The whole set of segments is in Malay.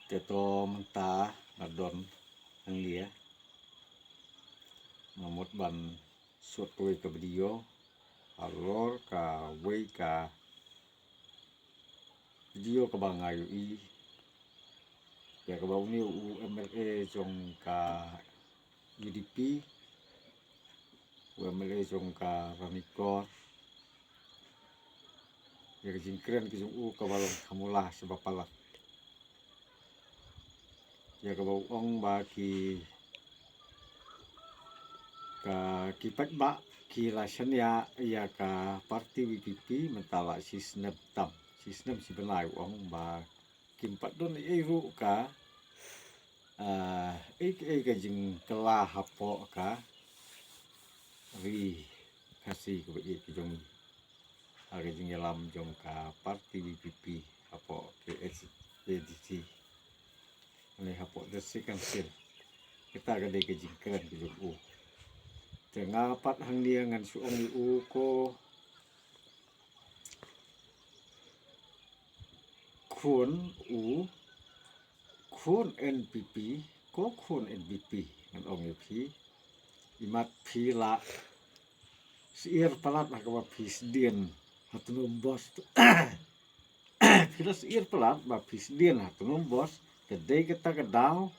Teto mentah nadon ang lia mamut ban sotoi ke video alor ka wei ka video ke bangayu i ya ke bau ni UMLA jong ka UDP UMLA jong ka Ranikor ya ke jingkren ke jong ka balong kamulah sebab palat ya ke bau ong ba ki kipat ba ki lasan ya ka parti WPP mentala sisnep tam sisnep si benai ong ba kimpat don ru ka ka jing kelah hapo ka ri kasih ke be ki jong aga jing lam jong ka parti WPP hapo PSDC ni hapo desikan sil kita ga de ke jing keren ke jong tengapat hang dia ngan suong u ko kun NPP ko kun NPP ngan ong pi imat pila siir palat nak ba pisdien hatunum bos pila siir palat ba pisdien hatunum bos kedai kita kedau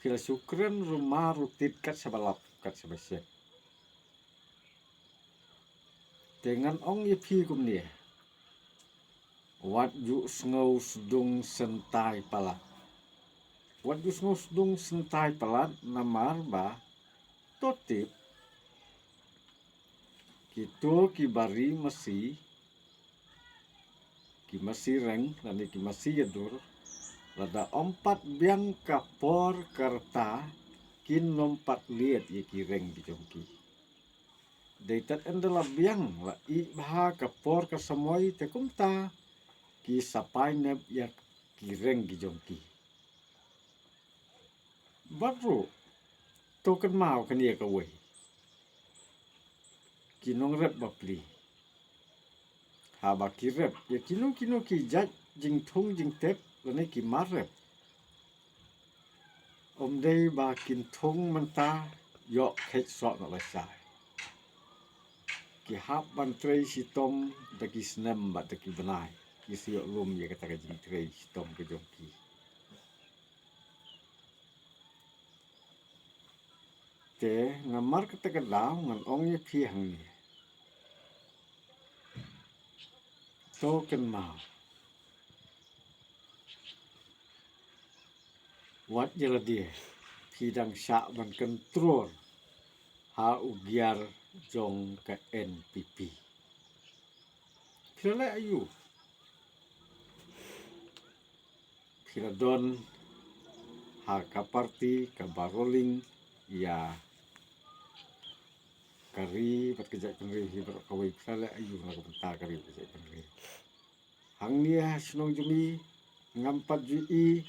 pila sukren rumah rutit kat sebalap kat sebesek dengan ong ye pi kum dia wat ju ngau sedung sentai palat wat ju ngau sedung sentai palat namar ba totip kitu kibari ki masi reng dan ki masi yedur lada ompat biang kapor kerta kin lompat liat ye ki reng di jongki deitat endela biang la i baha kapor ka samoi te kumta ki sapai neb ya ki reng di jongki baru token mau kan ye ka wei kinong rep bapli haba ki rep ya kino ki jat jing thung jing tep lane ki marep om dei ba kin thung menta yo khet so na la sai ki hap ban trei sitom da ki snem ba da ki benai ki sio lum ye kata ka jing trei sitom ke jongki te ngamar kata ka daw ngan ong ye phi hang ni token mau wat jela dia pidang syak ban kontrol ha ugiar jong ke NPP pila ayu pila don ha ka parti ka baroling ya kari pat kejak penri hibar kawai pila ayu na ka kari kejak penri hang nia snong jumi ngampat jui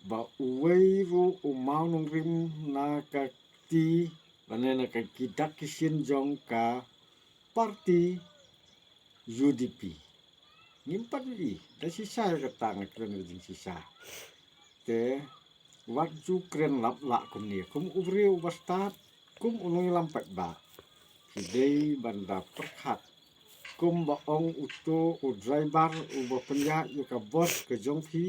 ba uwei ru umau nong rim na ka ti lanena ka kidak kisin jong ka parti UDP ngimpat jui da sisa ka tang kren jing sisa te wat ju kren lap la kum ni kum uvre ubastat kum unong lampat ba hidei banda perkhat kum ba ong uto u driver u ba penja yu ka bos ke jong phi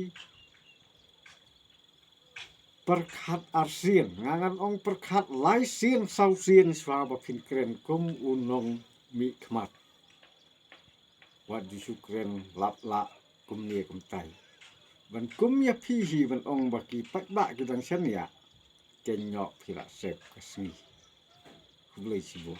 perkhat arsin ngangan ong perkhat lai sin sau sin swa ba phin kren kum unong mi khmat wat di sukren lap la kum ni kum tai ban kum ya phi hi ban ong ba ki pat ba ki dang sen ya ken nyok phila sep kasui kulai sibo